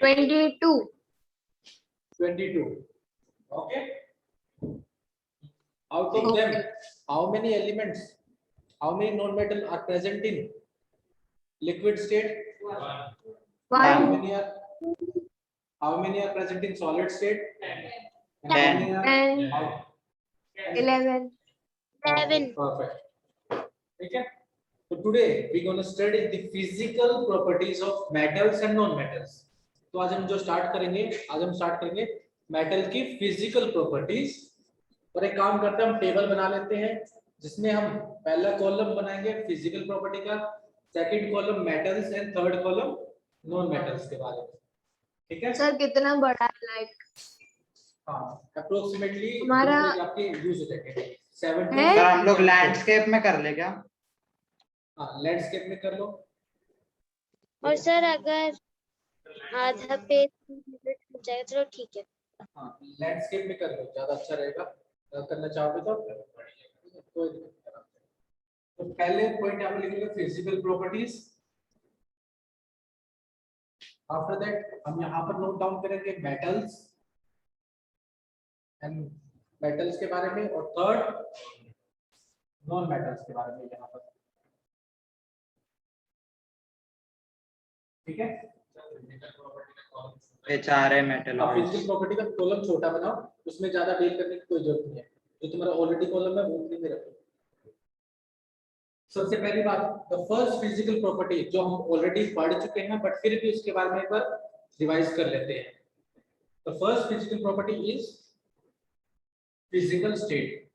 22. 22. Okay. Out of them, how many elements, how many non-metal are present in liquid state? How 1, many are present in solid state? And how 10. many are 10, how- 11. 11. Perfect. Okay. So today we're going to study the physical properties of metals and non-metals. तो आज हम start करेंगे metal की physical properties. और एक काम करते हैं, हम टेबल बना लेते हैं जिसमें हम पहला कॉलम बनाएंगे फिजिकल प्रॉपर्टी का, second column metals and third column non metals के बारे में। ठीक है सर कितना बड़ा है लाइक? हाँ, अप्रोक्सीमेटली हमारा आपके यूज हो जाएंगे 7 है? सर हम लोग लैंडस्केप में कर ले क्या? हाँ, लैंडस्केप में कर लो। और सर अगर आधा पेज हो जाएगा चलो ठीक है। हाँ, लैंडस्केप में कर लो, ज्यादा अच्छा रहेगा। अगर करना चाहोगे तो कोई दिक्कत नहीं। तो पहले पॉइंट आप लिखेंगे फिजिकल प्रॉपर्टीज। आफ्टर दैट हम यहाँ पर नोट डाउन करेंगे मेटल्स एंड मेटल्स के बारे में, और थर्ड नॉन मेटल्स के बारे में यहाँ पर। ठीक है, ये चार है मेटल अब और फिजिकल प्रॉपर्टी का कॉलम छोटा बनाओ, उसमें ज्यादा डील करने की कोई जरूरत नहीं है। जो तुम्हारा ऑलरेडी कॉलम है वो उतनी में रखो। सबसे पहली बात, द फर्स्ट फिजिकल प्रॉपर्टी जो हम ऑलरेडी पढ़ चुके हैं बट फिर भी उसके बारे में एक बार रिवाइज कर लेते हैं। The first physical property is physical state.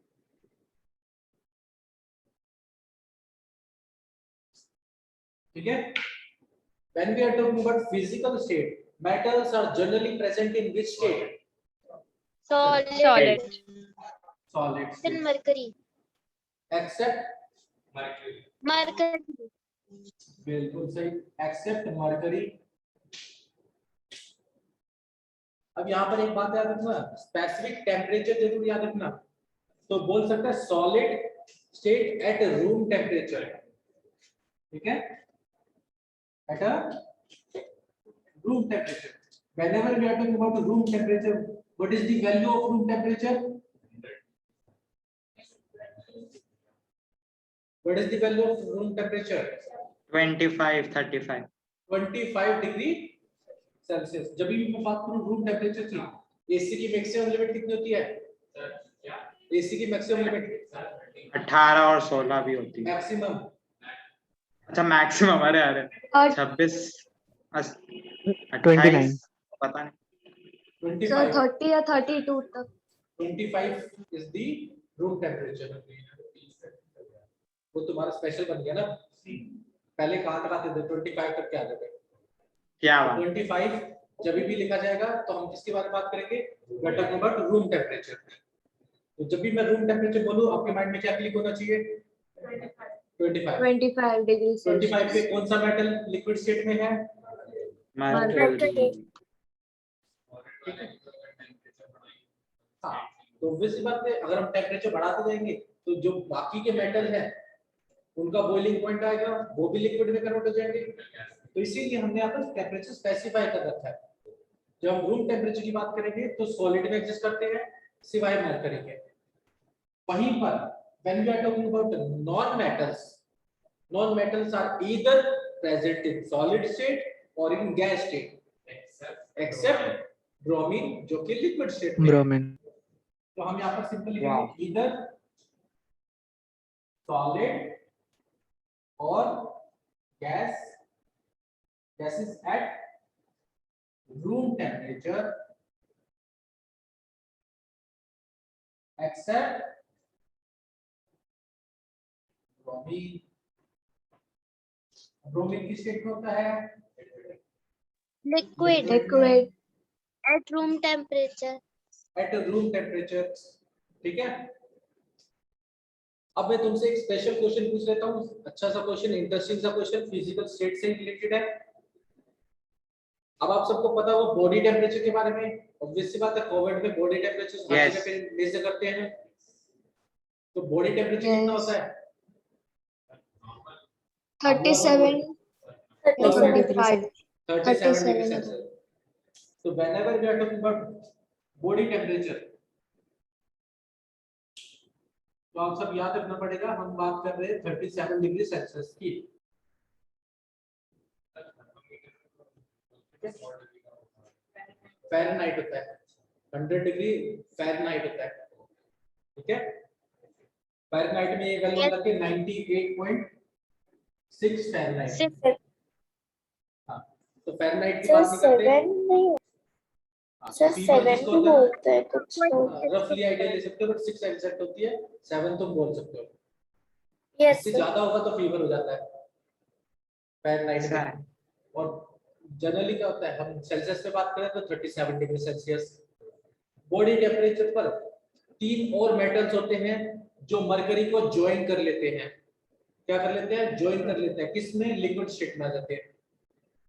ठीक है, when we are talking about physical state, metals are generally present in which state? Solid Solid फिर state. मरकरी Except मरकरी बिल्कुल सही, एक्सेप्ट मरकरी। अब यहाँ पर एक बात याद रखना, स्पेसिफिक टेम्परेचर जरूर याद रखना। तो बोल सकते हैं solid state at room temperature. ठीक है, at a room temperature. whenever we are talking about room temperature, what is the value of room temperature? What is the value of room temperature? 25 35 25 degree Celsius. जब भी मैं बात करूं room temperature की, AC की maximum limit कितनी होती है? एसी की मैक्सिमम लिमिट 18 और 16 भी होती है। मैक्सिमम, अच्छा मैक्सिमम, अरे अरे और 26 29 28 पता नहीं। सर 25 30 या 32 तक। 25 is the room temperature। वो तुम्हारा स्पेशल बन गया ना, पहले कहाँ तक आते थे? 25 तक क्या आते थे? क्या बात, 25 जब भी लिखा जाएगा तो हम किसके बारे में बात करेंगे? We are talking about room temperature. तो जब भी मैं रूम टेम्परेचर बोलूं आपके माइंड में क्या क्लिक होना चाहिए? 25 डिग्री 25 पे कौन सा मेटल लिक्विड स्टेट में है? मरकरी हाँ, तो ऑब्वियसली बात है, अगर हम टेम्परेचर बढ़ाते जाएंगे तो जो बाकी के मेटल हैं उनका बॉइलिंग पॉइंट आएगा, वो भी लिक्विड में कन्वर्ट हो जाएंगे। तो इसीलिए हमने यहाँ पर टेम्परेचर स्पेसिफाई कर रखा है। जब हम रूम टेम्परेचर की बात करेंगे तो सॉलिड में एग्जिस्ट करते हैं सिवाय मरकरी के। वहीं पर when we are talking about non metals are either present in solid state or in gas state except bromine जो कि liquid state में है। ब्रोमीन। तो हम यहाँ पर सिंपल लिखेंगे either solid or gases at room temperature except bromine। Bromine किस स्टेट में होता है? Liquid liquid at room temperature. At room temperature. ठीक है, अब मैं तुमसे एक स्पेशल क्वेश्चन पूछ लेता हूँ, अच्छा सा क्वेश्चन, इंटरेस्टिंग सा क्वेश्चन, फिजिकल स्टेट से रिलेटेड है। अब आप सबको पता हो बॉडी टेम्परेचर के बारे में, ऑब्वियस सी बात है कोविड में बॉडी टेम्परेचर हर जगह पे मेजर करते हैं। तो बॉडी टेम्परेचर कितना होता है? 37 37 25 डिग्री सेल्सियस। तो whenever we are talking about body temperature, तो आप सब याद रखना पड़ेगा, हम बात कर रहे हैं 37 डिग्री सेल्सियस की। फ़ारेनहाइट होता है, 100 डिग्री फ़ारेनहाइट होता है, ठीक है। फ़ारेनहाइट में ये वैल्यू होता है 98.6 फ़ारेनहाइट। हाँ, तो फ़ारेनहाइट की बात नहीं करते, सर फीवर 7 जिसको भी होता है बोलते हैं कुछ लोग। रफली आइडिया ले सकते हो, बट 6 एग्जैक्ट होती है, 7 तुम बोल सकते हो। यस इससे सर। ज्यादा होगा तो फीवर हो जाता है फ़ारेनहाइट ऐसा में। और जनरली क्या होता है, हम सेल्सियस पे बात करें तो 37 डिग्री सेल्सियस। बॉडी टेम्परेचर पर 3 और मेटल्स होते हैं जो मरकरी को ज्वाइन कर लेते हैं। क्या कर लेते हैं? ज्वाइन कर लेते हैं। किसमें? लिक्विड स्टेट में आ जाते हैं।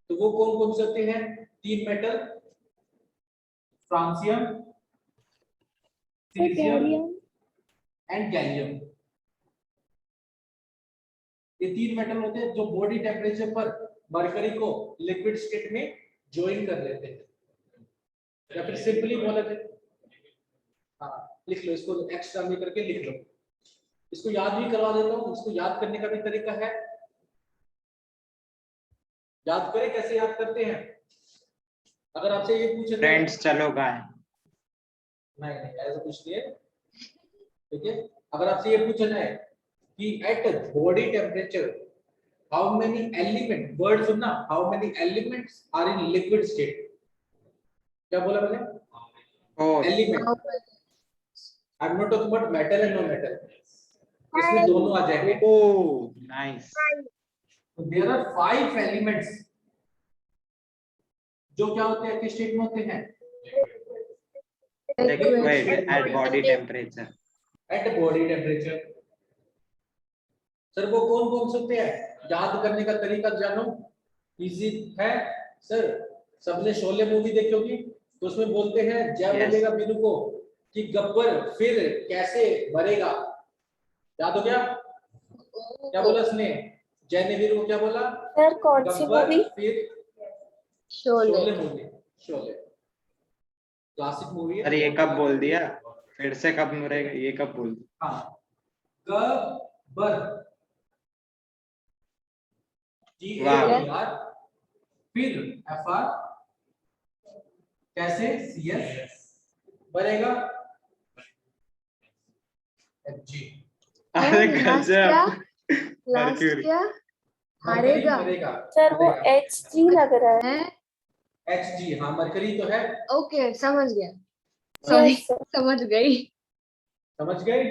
तो वो कौन कौन से होते हैं? 3 metal, francium, caesium and gallium. ये 3 मेटल होते हैं जो बॉडी टेम्परेचर पर मरकरी को लिक्विड स्टेट में ज्वाइन कर लेते हैं, या फिर सिंपली बोला जाए, हाँ लिख लो इसको, एक्स्ट्रा में करके लिख लो। इसको याद भी करवा देता हूँ, इसको याद करने का भी तरीका है। याद करें, कैसे याद करते हैं? अगर आपसे ये पूछे फ्रेंड्स चलो गाय। नहीं ऐसा कुछ नहीं है, ठीक है। अगर आपसे ये पूछा जाए कि at body temperature how many element, word सुनना, how many elements are in liquid state, क्या बोला मैंने? Four. Element. I am not talking about metal and non metal, इसमें दोनों आ जाएंगे। Oh nice. There are 5 elements जो क्या होते हैं, किस स्टेट में होते हैं? Liquid at body temperature. At body temperature. Sir वो कौन कौन से होते हैं? याद करने का तरीका जानो, इजी है सर। सबने शोले मूवी देखी होगी, तो उसमें बोलते हैं जय Yes. बोलेगा मीनू को कि गब्बर फिर कैसे मरेगा, याद हो गया? क्या बोला उसने? जय ने वीरू को क्या बोला? सर कौन सी गब्बर मूवी? फिर Sholay movie, Sholay classic movie है। अरे ये कब बोल दिया? फिर से कब मरेगा? ये कब बोल दिया? हाँ, गब्बर GABR फिर FR कैसे CS बनेगा FG। अरे लास्ट क्या? गजब। Last mercury. क्या? मरकरी हारेगा मरेगा। सर वो HG लग रहा है। है। HG, हाँ मरकरी तो है। ओके समझ गया, सॉरी यस सर। समझ गई। समझ गए?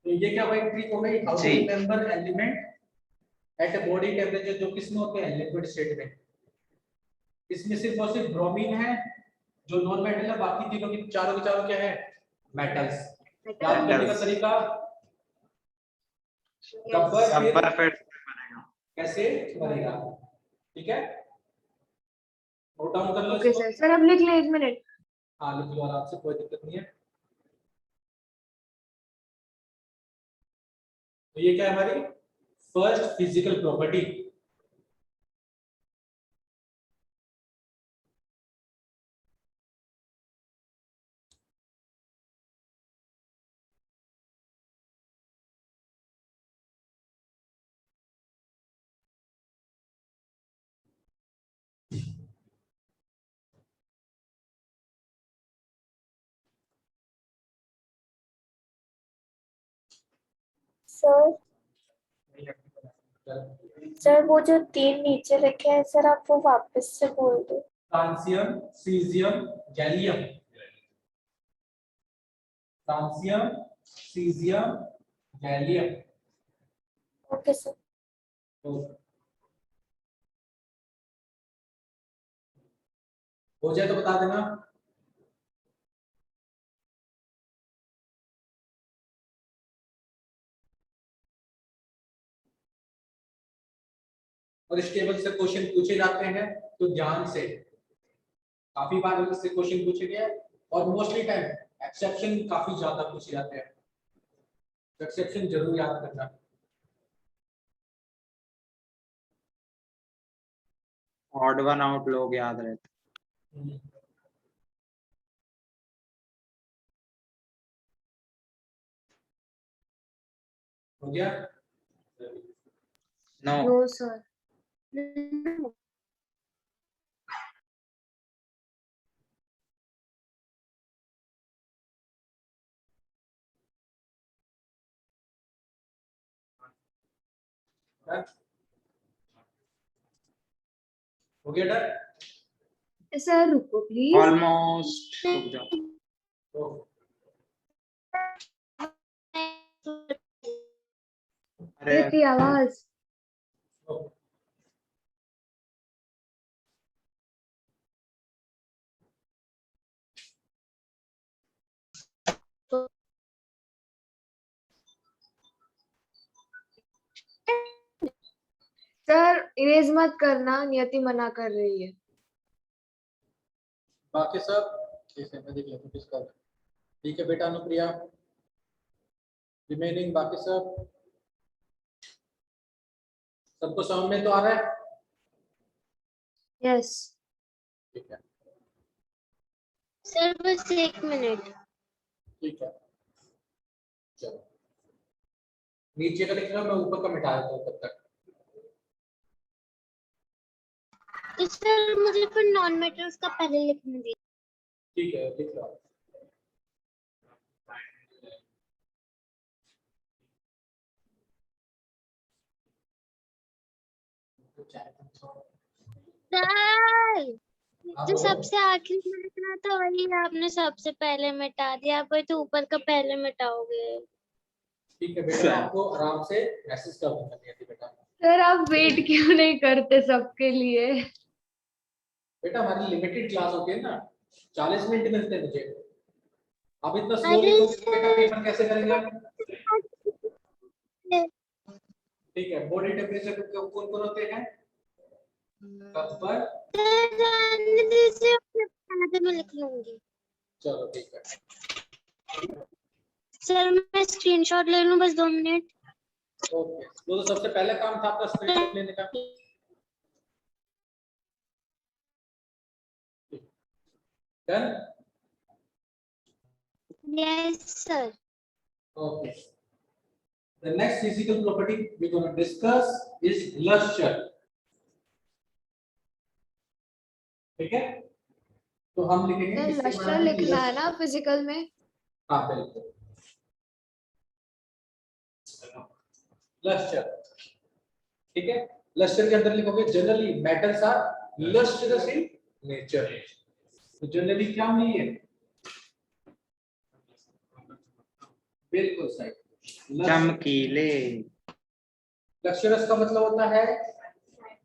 तो ये क्या भाई ट्रिक हो गई, हाउ टू जी। Remember element at body temperature जो किसमें होते हैं? लिक्विड स्टेट में। इसमें सिर्फ और सिर्फ ब्रोमीन है जो नॉन मेटल है, बाकी तीनों की चारों के चारों क्या है? मेटल्स। याद करने का तरीका, गब्बर सब फिर बार फिर से बनेगा। कैसे मरेगा, ठीक है। नोट डाउन कर लो ओके इसको। सर, सर अब लिख ले 1 मिनट। हाँ लिख लो आराम से, कोई दिक्कत नहीं है। तो ये क्या है हमारी first physical property. Sir sir वो जो 3 नीचे लिखे हैं सर, आप वो वापस से बोल दो। Francium, caesium, gallium. Francium, caesium, gallium. Okay sir. तो हो जाए तो बता देना। और इस टेबल से क्वेश्चन पूछे जाते हैं तो ध्यान से, काफी बार इससे क्वेश्चन पूछे गए और मोस्टली टाइम एक्सेप्शन काफी ज्यादा पूछे जाते हैं, तो एक्सेप्शन जरूर याद करना। ऑड वन आउट लोग याद रहते। हो गया? No no sir. हो गया डन? सर रुको प्लीज. ऑलमोस्ट रुक जाओ तो अरे ये आवाज. सर इरेज मत करना, नियति मना कर रही है. बाकी सब ठीक है, मैं देख लेता हूँ किसका. ठीक है बेटा अनुप्रिया, रिमेनिंग बाकी सब सबको समझ में तो आ रहा है? यस. ठीक है. सर बस 1 मिनट. ठीक है चलो, नीचे का लिख रहा हूं, मैं ऊपर का मिटा देता हूँ तब तक. तो सर मुझे फिर नॉन मेटल्स का पहले लिखने दीजिए. ठीक है लिख रहा हूं. सर जो बोलो. सबसे आखिरी में लिखना था वही आपने सबसे पहले मिटा दिया. आप वही तो ऊपर का पहले मिटाओगे. ठीक है बेटा, मैं आपको आराम से मैसेज कर दूंगा नियति बेटा. सर आप वेट क्यों नहीं करते सबके लिए? बेटा हमारी लिमिटेड क्लास होती है ना, 40 मिनट मिलते हैं मुझे. आप इतना स्लो अरे लिखोगे तो बेटा सर पेपर कैसे करेंगे आप? ठीक है, बॉडी टेम्परेचर कौन कौन होते हैं? कब्बर. जाने दीजिए, मैं में लिख लूंगी. चलो ठीक है. सर मैं स्क्रीनशॉट ले लूं बस 2 मिनट. ओके, तो सबसे पहला काम था आपका स्क्रीनशॉट लेने का. Done? Yes sir. Okay. The next physical property we're going to discuss is luster. ठीक है? तो हम लिखेंगे सर किसके लश्कर बारे में? लिखना है ना फिजिकल में? हाँ बिल्कुल. लस्टर. ठीक है? लस्टर के अंदर लिखोगे generally metals are lustrous in nature. तो जनरली क्या नहीं है? बिल्कुल सही. चमकीले. लस्टरस का मतलब होता है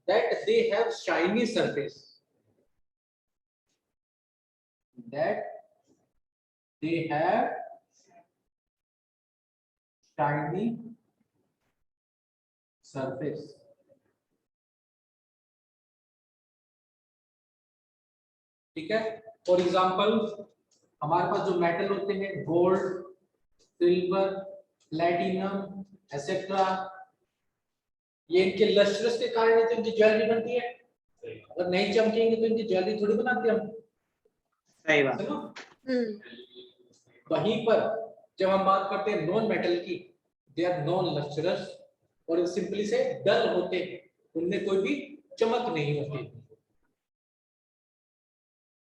that they have shiny surface. That they have shiny surface. ठीक है? फॉर एग्जाम्पल हमारे पास जो मेटल होते हैं गोल्ड, सिल्वर, प्लैटिनम एसेट्रा, ये इनके लस्ट्रस के कारण तो इनकी ज्वेलरी बनती है. अगर नहीं चमकेंगे तो इनकी ज्वेलरी थोड़ी बनाते हम. सही बात. है ना? हम्म. वहीं पर जब हम बात करते हैं नॉन मेटल की, दे आर नॉन लस्ट्रस और सिंपली से डल होते हैं, उनमें कोई भी चमक नहीं होती.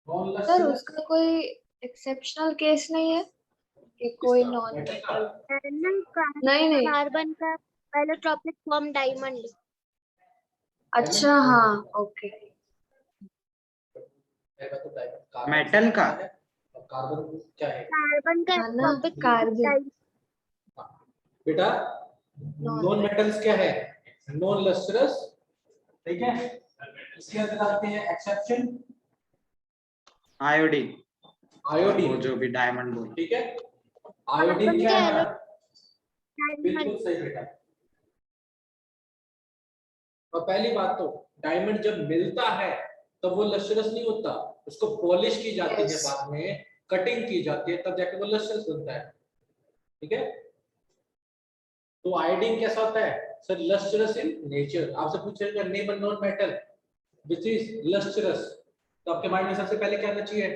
नॉन सर लस्ट्रस उसका कोई एक्सेप्शनल केस नहीं है कि कोई नॉन मेटल? नहीं नहीं. कार्बन का एलोट्रॉपिक फॉर्म डायमंड. अच्छा हाँ ओके. मेटल का? कार्बन क्या है कार्बन का हाँ ना, एलोट्रॉपिक कार्बन. बेटा? नॉन मेटल्स क्या है? Non lustrous. ठीक है? इसके अंदर आते हैं एक्सेप्शन आयोडीन. आयोडीन. वो जो भी डायमंड बोल. ठीक है? आयोडीन क्या है? बिल्कुल डायमंड. सही बेटा. और पहली बात तो डायमंड जब मिलता है तब वो लस्ट्रस नहीं होता, उसको पॉलिश की जाती है, Yes. बाद में कटिंग की जाती है, तब जाके वो लस्ट्रस बनता है. ठीक है? तो आयोडीन कैसा होता है? Sir lustrous in nature. आपसे पूछेगा name a non metal which is lustrous, तो आपके माइंड में सबसे पहले क्या आना चाहिए?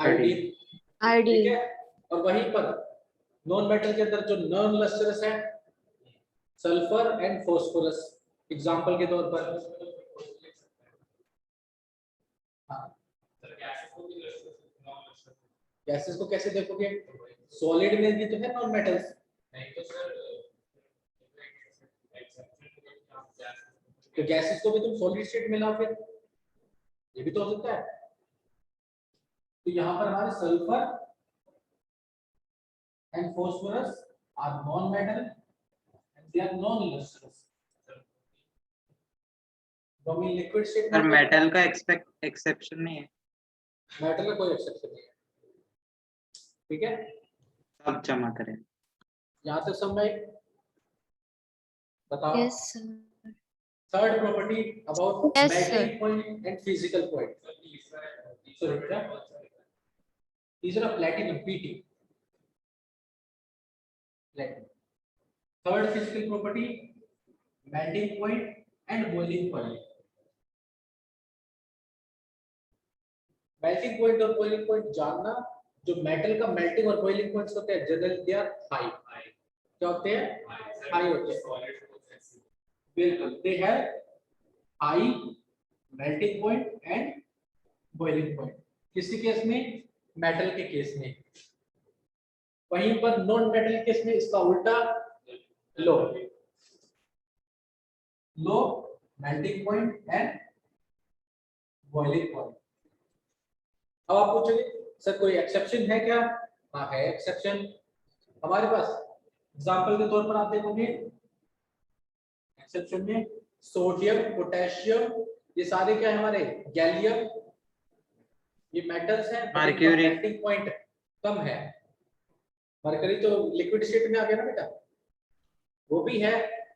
आईडी। आईडी। ठीक है, और वहीं पर नॉन मेटल के अंदर जो नॉन लस्टरस है, सल्फर एंड फास्फोरस, एग्जांपल के तौर पर। गैसेस को कैसे देखोगे? सॉलिड में भी तो है नॉन मेटल्स। तो गैसेस को भी तुम सॉलिड स्टेट में लाओ, फिर ये भी तो हो सकता है। तो यहाँ पर हमारे sulphur and phosphorus are non metal and they are non lustrous. तो हम लिक्विड स्टेट सर मेटल का एक्सेप्शन नहीं है, मेटल का कोई एक्सेप्शन नहीं है। ठीक है, सब जमा करें। यहाँ तक समझ में? बताओ। Yes sir. Third property about Yes, melting sir. point and physical point. Sorry, these are platinum PT. Platinum. Third physical property, melting point and boiling point. Melting point और boiling point जानना, जो मेटल का melting और boiling points होते हैं generally they are high. क्या होते हैं? हाई होते हैं। बिल्कुल, they have high melting point and boiling point. किसी केस में? मेटल के केस में। वहीं पर नॉन मेटल केस में इसका उल्टा, low low melting point and boiling point. अब आप पूछोगे सर कोई एक्सेप्शन है क्या? हाँ है एक्सेप्शन हमारे पास। एग्जांपल के तौर पर आप देखोगे एक्सेप्शन में सोडियम, पोटेशियम, ये सारे क्या है हमारे? गैलियम, ये मेटल्स हैं, मर्क्यूरी। मेल्टिंग पॉइंट कम है। मरकरी तो लिक्विड स्टेट में आ गया ना बेटा, वो भी है।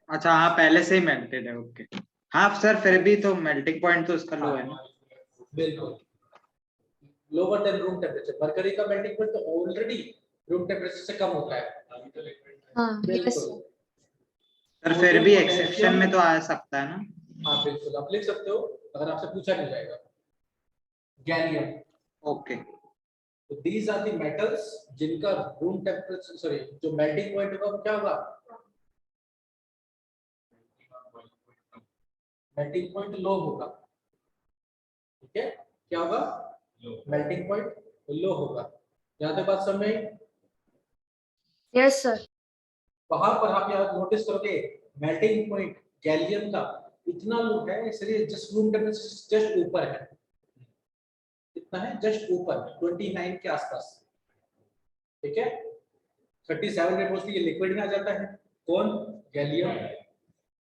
अच्छा हाँ, पहले से ही मेल्टेड है। ओके हाँ सर, फिर भी तो मेल्टिंग पॉइंट तो उसका लो है ना। बिल्कुल, lower than room temperature. Mercury का मेल्टिंग पॉइंट तो ऑलरेडी रूम टेम्परेचर से कम होता है। हाँ यस बिल्कुल। सर। सर फिर भी एक्सेप्शन में तो आ सकता है ना। हाँ बिल्कुल, आप लिख सकते हो अगर आपसे पूछा नहीं जाएगा। गैलियम। ओके। तो दीज आर द मेटल्स जिनका रूम टेम्परेचर, सॉरी, जो मेल्टिंग पॉइंट होगा वो क्या होगा? मेल्टिंग पॉइंट लो होगा। ठीक है, क्या होगा? मेल्टिंग पॉइंट लो होगा। यहाँ तक बात समझ में आई? Yes sir. वहां पर आप यहाँ नोटिस करोगे मेल्टिंग पॉइंट गैलियम का इतना लो है, इसलिए जस्ट रूम टेम्परेचर जस्ट ऊपर है। कितना है? जस्ट ऊपर 29 के आसपास। ठीक है, 37 में मोस्टली ये लिक्विड में आ जाता है। कौन? गैलियम।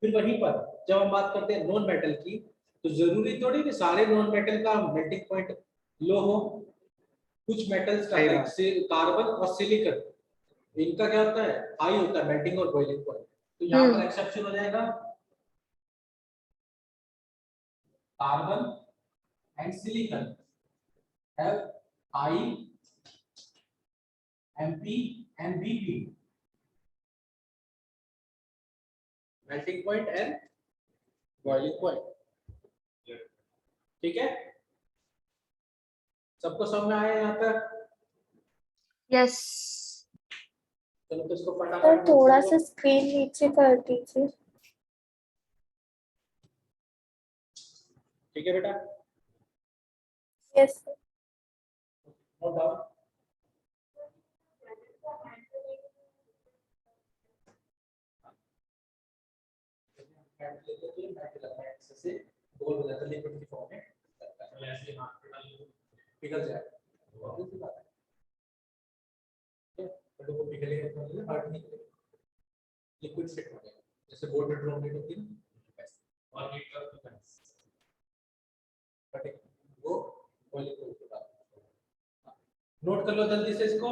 फिर वहीं पर जब हम बात करते हैं नॉन मेटल की, तो जरूरी थोड़ी कि सारे नॉन मेटल का मेल्टिंग पॉइंट लो हो। कुछ मेटल्स का लाइक कार्बन और सिलिकॉन, इनका क्या होता है? हाई होता है मेल्टिंग और बॉइलिंग पॉइंट। तो यहाँ पर एक्सेप्शन हो जाएगा carbon and silicon have high MP and BP melting point and boiling point। ठीक है, सबको समझ में आया यहाँ तक? यस। चलो तो इसको सर फटाफट थोड़ा सा स्क्रीन नीचे कर दीजिए। ठीक है बेटा, यस सर। Note down. से गोल हो जाता है लिक्विड की फॉर्म में, ऐसे हाथ पे डाल दो पिघल जाएगा। बहुत सी बात है। ठीक है, बटों को पिघलेगा तो मतलब हर्ट नहीं करेगा, लिक्विड सेट हो जाएगा। जैसे वाटर ड्रॉपलेट होती है ना वैसे, और हीट कर तो बट वो बॉइलिंग पॉइंट के बाद नोट कर लो जल्दी से इसको।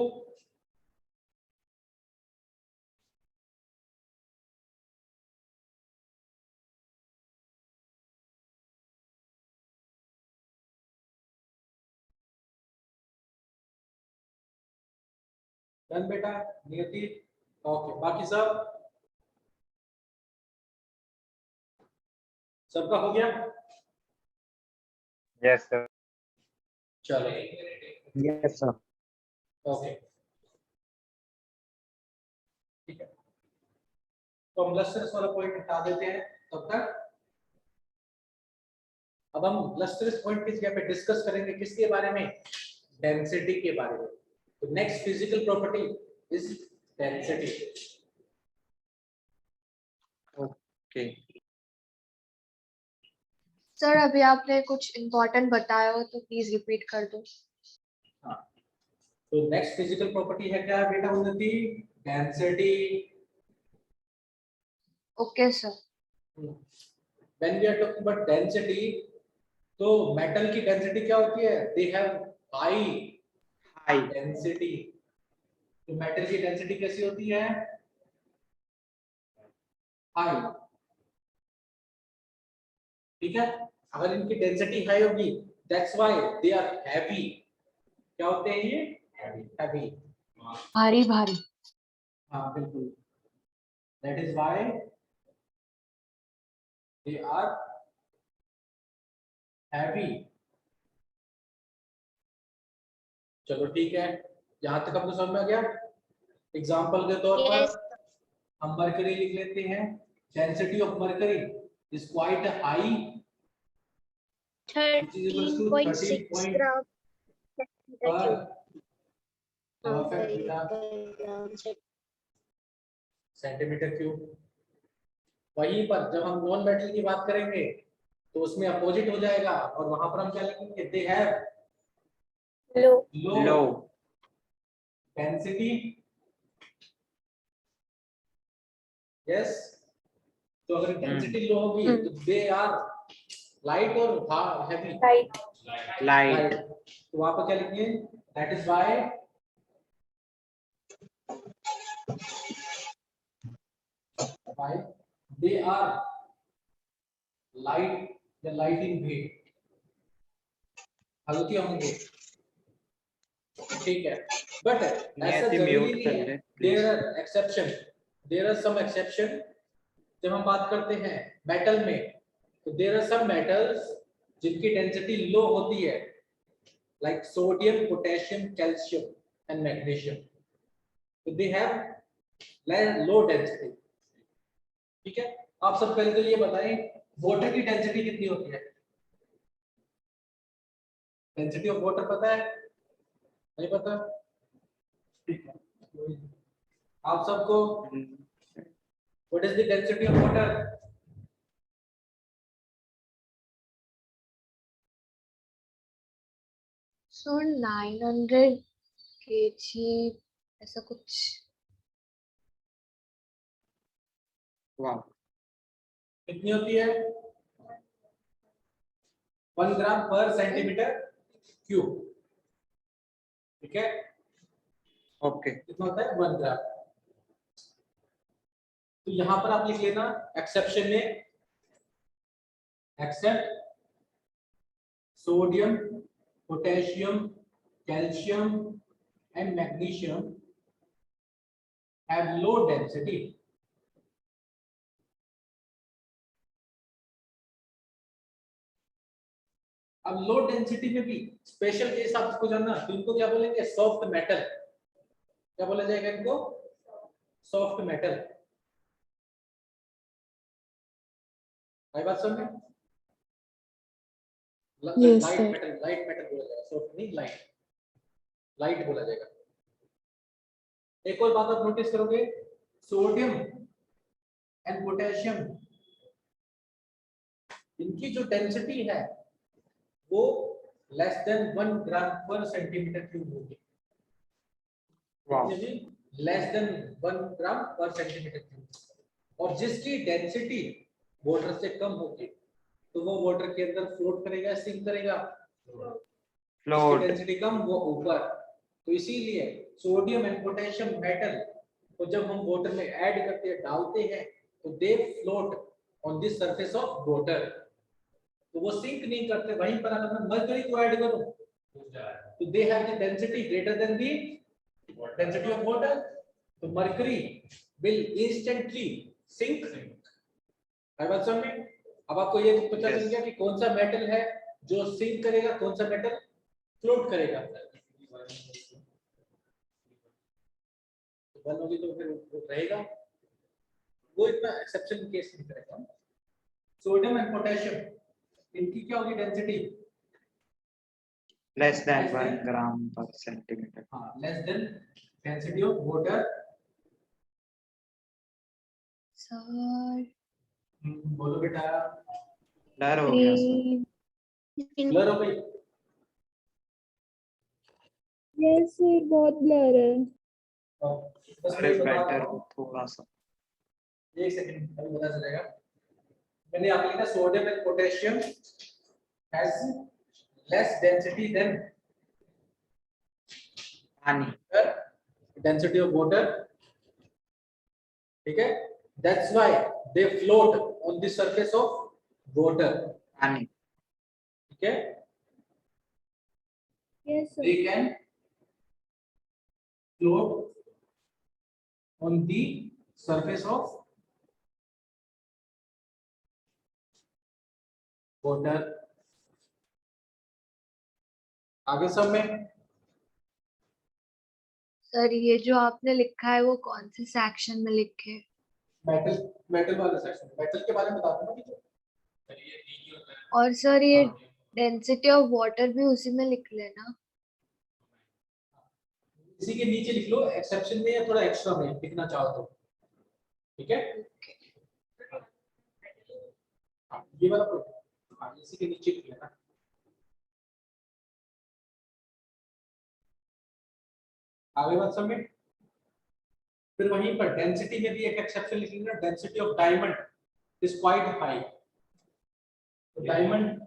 डन बेटा, नियति। ओके, बाकी सब सबका हो गया? Yes sir. चलो Yes, sir. ओके ठीक है, तो हम लस्टरस वाला पॉइंट हटा देते हैं तब तक। अब हम लस्टरस पॉइंट किस जगह पे डिस्कस करेंगे, किसके बारे में, डेंसिटी के बारे में। तो next physical property is density. Okay. Sir अभी आपने कुछ इम्पोर्टेंट बताया हो तो प्लीज रिपीट कर दो। हाँ, तो नेक्स्ट फिजिकल प्रॉपर्टी है क्या बेटा Unnati, density. Okay sir. When we are talking about density, तो मेटल की डेंसिटी क्या होती है, they have high High. Density. तो मेटल की डेंसिटी कैसी होती है, हाई। ठीक है, अगर इनकी डेंसिटी हाई होगी, that's why they are heavy. क्या होते हैं ये, हैवी, भारी भारी। हाँ बिल्कुल, that is why they are heavy. चलो ठीक है, यहां तक आपको समझ में आ गया। एग्जांपल के तौर Yes. पर हम मरकरी लिख लेते हैं, density of mercury is quite high, which is equals to 13.6 13 gram centimeter cube. per centimetre cube. वहीं पर जब हम नॉन मेटल की बात करेंगे तो उसमें अपोजिट हो जाएगा, और वहां पर हम क्या लिखेंगे, they have Low. Low Low. Density. Yes, तो अगर डेंसिटी लो होगी तो दे आर लाइट और हैवी, Light. Light. तो वहां पर क्या लिखेंगे, that is why they are light या लाइट इन वेट, हल्के होंगे। ठीक है, बट ऐसा नियति जरूरी म्यूट नहीं कर है, ले there please. Are exception, there are some exception. जब हम बात करते हैं मेटल में, तो देयर आर सम मेटल्स जिनकी डेंसिटी लो होती है, like sodium, potassium, calcium and magnesium, तो दे हैव लो डेंसिटी। ठीक है, आप सब पहले तो ये बताएं, वाटर की डेंसिटी कितनी होती है, डेंसिटी ऑफ वाटर पता है, नहीं पता? ठीक है, आप सबको what is the density of water, so 900 kg ऐसा कुछ। वाह। कितनी होती है, 1 ग्राम पर सेंटीमीटर क्यूब। ठीक है, ओके। कितना होता है, 1 ग्राम। तो यहां पर आप लिख लेना एक्सेप्शन में, except sodium, potassium, calcium and magnesium have low density. अब लो डेंसिटी में भी स्पेशल केस आपको जानना, तो इनको क्या बोलेंगे, सॉफ्ट मेटल। क्या बोला जाएगा इनको, सॉफ्ट मेटल। आई बात समझ में, Yes, light sir. Metal, light metal बोला जाएगा, सॉफ्ट नहीं, लाइट, लाइट बोला जाएगा। एक और बात आप नोटिस करोगे, सोडियम एंड पोटेशियम, इनकी जो डेंसिटी है वो लेस देन 1 ग्राम पर सेंटीमीटर क्यूब होगी। वाह। लेस देन 1 ग्राम पर सेंटीमीटर क्यूब। और जिसकी डेंसिटी वाटर से कम होगी तो वो वाटर के अंदर फ्लोट करेगा, सिंक करेगा, फ्लोट। डेंसिटी कम वो ऊपर। तो इसीलिए सोडियम एंड पोटेशियम मेटल को जब हम वाटर में ऐड करते हैं, डालते हैं, तो दे float on this surface of water, तो वो सिंक नहीं करते। वहीं पर अगर मैं मरकरी को ऐड करूं तो they have the density greater than the density of water, तो मरकरी विल इंस्टेंटली सिंक। आई बात समझ में? अब आपको ये पता चल गया कि कौन सा मेटल है जो सिंक करेगा, कौन सा मेटल फ्लोट करेगा। वन होगी तो फिर वो रहेगा, वो इतना एक्सेप्शन केस नहीं करेगा। सोडियम एंड पोटेशियम इनकी क्या होगी डेंसिटी? लेस देन 1 ग्राम पर सेंटीमीटर। हाँ, less than density of water. Sir बोलो बेटा। डर हो गया सर। ब्लर हो गई? यस सर, बहुत ब्लर है। बस अरे मैं बता बेटर रहा हूँ, थोड़ा सा। एक सेकंड अभी पता चलेगा। मैंने आपको लिखा sodium and potassium has less density than पानी। डेंसिटी ऑफ वाटर, ठीक है। That's why they float on the surface of water, पानी। ठीक है। Yes They sir. can float on the surface of water। आगे सब में सर ये जो आपने लिखा है वो कौन से सेक्शन में लिखे? मेटल, मेटल वाले सेक्शन, मेटल के बारे में बता दूंगा मुझे। और सर ये डेंसिटी ऑफ वाटर भी उसी में लिख लेना। इसी के नीचे लिख लो, एक्सेप्शन में या थोड़ा एक्स्ट्रा में लिखना चाहो तो, ठीक है। हाँ, ये वाला हाँ, इसी के नीचे लिख लेना। आगे बात समझ। फिर वहीं पर डेंसिटी में भी एक एक्सेप्शन लिख लेना, density of diamond is quite high. तो डायमंड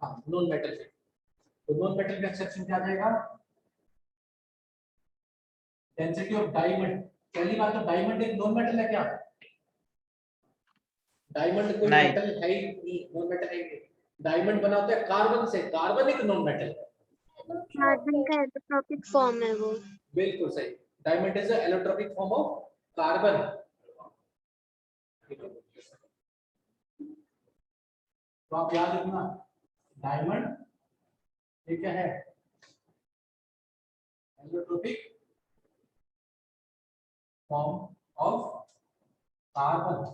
हाँ नॉन मेटल से, तो नॉन मेटल का एक्सेप्शन क्या आ जाएगा? Density of diamond. पहली बात तो डायमंड एक नॉन मेटल है क्या? डायमंड कोई नहीं। मेटल है ही नहीं, नॉन मेटल है ही नहीं। डायमंड बना होता है कार्बन से, कार्बन एक नॉन मेटल है। कार्बन का एलोट्रॉपिक फॉर्म है वो। बिल्कुल सही, diamond is a allotropic form of carbon. तो आप याद रखना, डायमंड ये क्या है? एलोट्रॉपिक फॉर्म ऑफ कार्बन,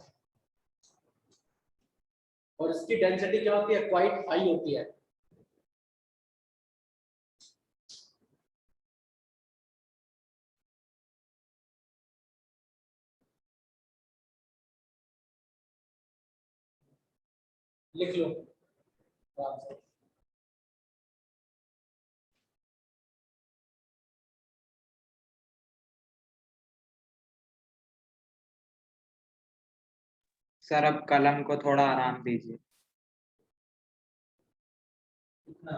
और इसकी डेंसिटी क्या होती है? क्वाइट हाई होती है। लिख लो आराम से। सर अब कलम को थोड़ा आराम दीजिए। कितना?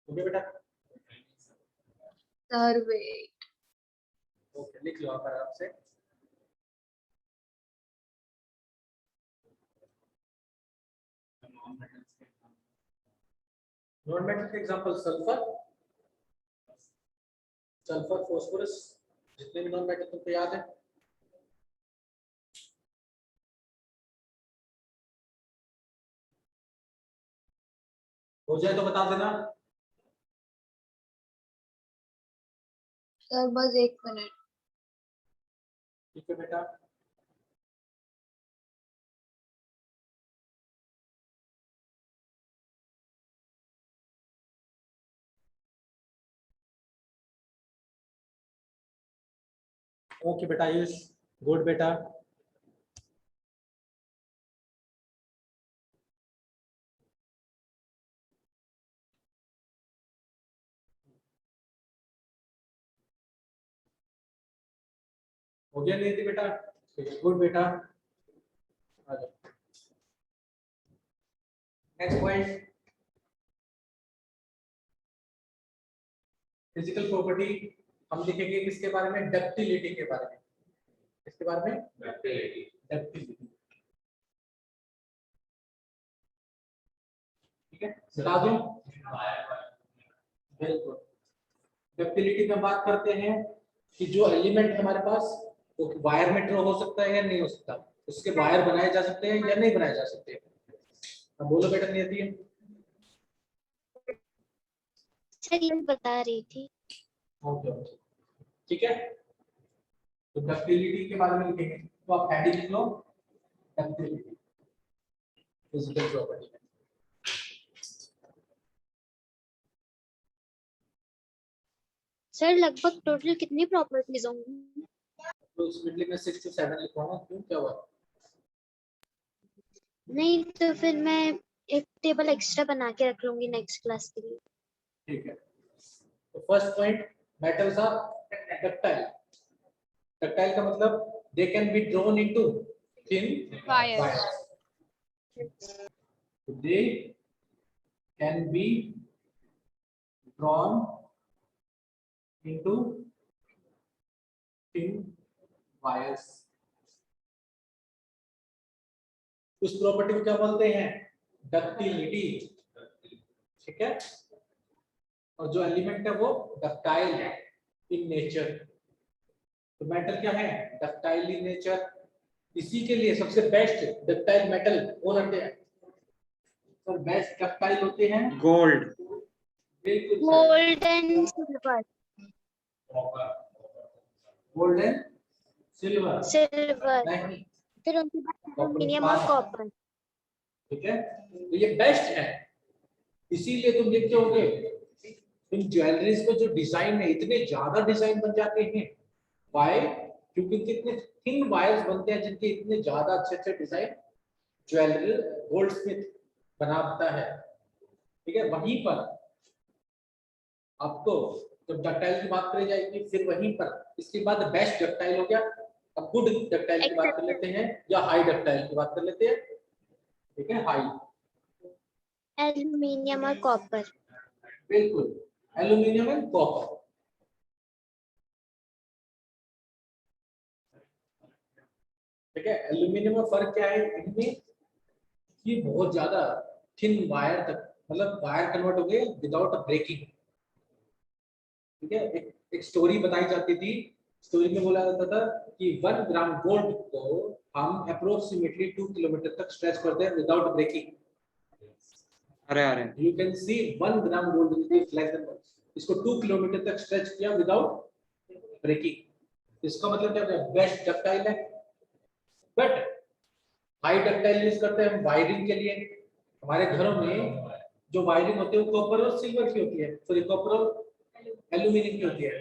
ओके बेटा, सर वेट। ओके लिख लो आप आराम से। नॉन मेटल के एग्जांपल सल्फर, सल्फर, फास्फोरस, जितने भी नॉन मेटल तुमको याद है। हो जाए तो बता देना। सर बस 1 मिनट। ठीक है बेटा। ओके बेटा आयुष, गुड बेटा। हो गया नहीं थी बेटा? गुड बेटा। नेक्स्ट पॉइंट, फिजिकल प्रॉपर्टी हम लिखेंगे किसके बारे में? डक्टिलिटी के बारे में। किसके बारे में? डक्टिलिटी। डक्टिलिटी। ठीक है, बता दूं। बिल्कुल, डक्टिलिटी में बात करते हैं कि जो एलिमेंट है हमारे पास वो वायर में ड्रॉ हो सकता है या नहीं हो सकता, उसके वायर बनाए जा सकते हैं या नहीं बनाए जा सकते। अब बोलो बेटा, नहीं आती है? सर ये बता रही थी। ओके ओके, ठीक है। तो डक्टिलिटी के बारे में लिखेंगे, तो आप हेडिंग लिख लो, डक्टिलिटी फिजिकल प्रॉपर्टी। सर लगभग टोटल कितनी प्रॉपर्टीज होंगी? तो उस मिडल में 6 to 7 लिखवाऊंगा, क्यों, क्या हुआ? नहीं तो फिर मैं एक टेबल एक्स्ट्रा बना के रख लूंगी नेक्स्ट क्लास के लिए। ठीक है। तो first point, metals are ductile. Ductile का मतलब they can be drawn into thin wires. They can be drawn into thin wires. उस प्रॉपर्टी को क्या बोलते हैं? डक्टिलिटी। ठीक है, और जो एलिमेंट है वो डक्टाइल है इन नेचर। तो मेटल क्या है? Ductile in nature. इसी के लिए सबसे बेस्ट डक्टाइल मेटल कौन होते हैं? सर बेस्ट डक्टाइल होते हैं गोल्ड। बिल्कुल sir, gold and silver. Gold and silver silver नहीं, फिर उनके बाद एल्यूमिनियम और कॉपर। ठीक है, तो ये बेस्ट है। इसीलिए तुम देखते होगे इन ज्वेलरीज पे जो डिजाइन है, इतने ज्यादा डिजाइन बन जाते हैं। वाई? क्योंकि इतने थिन वायर्स बनते हैं जिनके इतने ज्यादा अच्छे अच्छे डिजाइन ज्वेलरी गोल्डस्मिथ बनाता है। ठीक है, वहीं पर आपको जब डक्टाइल की बात करी जाएगी, फिर वहीं पर इसके बाद बेस्ट डक्टाइल हो गया। अब गुड डक्टाइल की बात कर लेते हैं या हाई डक्टाइल की बात कर लेते हैं। ठीक है, हाई एल्यूमिनियम और कॉपर। बिल्कुल, एल्यूमिनियम एंड कॉपर। ठीक है, एल्यूमिनियम में फर्क क्या है इनमें? ये बहुत ज्यादा थिन वायर तक, मतलब वायर कन्वर्ट हो गए विदाउट ब्रेकिंग। ठीक है, एक स्टोरी बताई जाती थी। स्टोरी में बोला जाता था कि 1 ग्राम गोल्ड को हम अप्रोक्सीमेटली 2 किलोमीटर तक स्ट्रेच करते हैं विदाउट ब्रेकिंग। अरे अरे, you can see 1 gram gold is less than, इसको 2 किलोमीटर तक स्ट्रेच किया विदाउट ब्रेकिंग। इसका मतलब क्या है? बेस्ट डक्टाइल है। बट हाई डक्टाइल यूज करते हैं हम वायरिंग के लिए। हमारे घरों में जो वायरिंग होती है वो कॉपर और सिल्वर की होती है, सॉरी कॉपर और एल्यूमिनियम की होती है।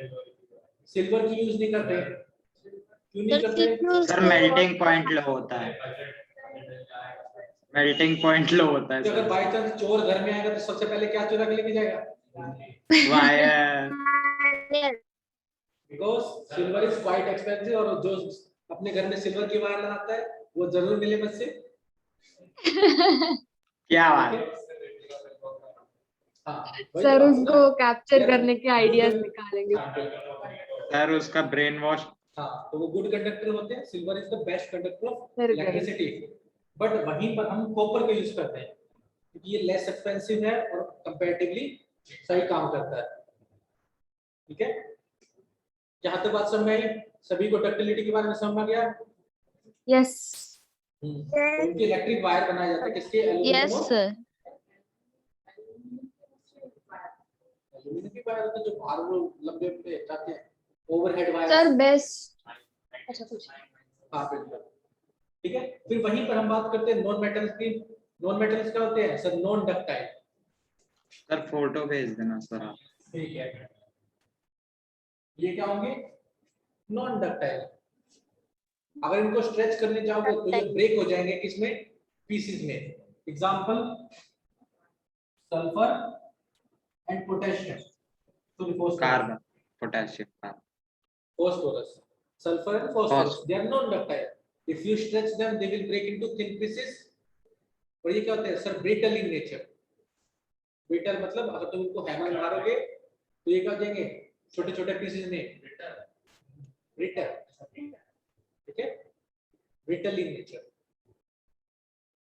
सिल्वर की यूज नहीं करते। क्यों नहीं करते? सर मेल्टिंग पॉइंट लो होता है, मेल्टिंग पॉइंट लो होता है तो अगर सर। बाई चांस चोर घर में आएगा तो सबसे पहले क्या चुरा के लेके जाएगा? Wire. Because silver is quite expensive, और जो अपने घर में सिल्वर की वायर लगाता है वो जरूर मिले मुझसे। क्या बात है। हाँ, सर उसको कैप्चर करने के आइडियाज बिल्कुल। निकालेंगे। सर उसका ब्रेन वॉश। हाँ, तो वो गुड कंडक्टर होते हैं। Silver is the best conductor of Very electricity. But वहीं पर हम कॉपर का यूज करते हैं क्योंकि ये लेस एक्सपेंसिव है और कंपैरेटिवली सही काम करता है। ठीक है, जहां तक बात समझ में आई, सभी को डक्टिलिटी के बारे में समझ में गया? यस तो उनके इलेक्ट्रिक वायर बनाए जाते हैं किसके? एल्यूमिनियम और सर। एल्यूमिनियम के वायर होते हैं जो बाहर वो लंबे पे जाते हैं, ओवरहेड वायर। Sir best. अच्छा कुछ हाँ बिल्कुल। ठीक है, फिर वहीं पर हम बात करते हैं नॉन मेटल्स की। नॉन मेटल्स क्या होते हैं sir? Non ductile. Sir photo भेज देना सर आप। ठीक है, ये क्या होंगे? Non ductile. अगर इनको स्ट्रेच करने जाओगे तो ये ब्रेक हो जाएंगे किसमें? पीसेस में। Example sulphur and potassium, sorry carbon, potassium, phosphorus, sulfur and phosphorus, they are non-ductile. If you stretch them they will break into thin pieces। और ये क्या होते हैं sir? brittle in nature। brittle मतलब अगर तुम इनको हैमर मारोगे तो ये क्या हो जाएंगे? छोटे छोटे पीसेस में brittle। ठीक है, brittle in nature।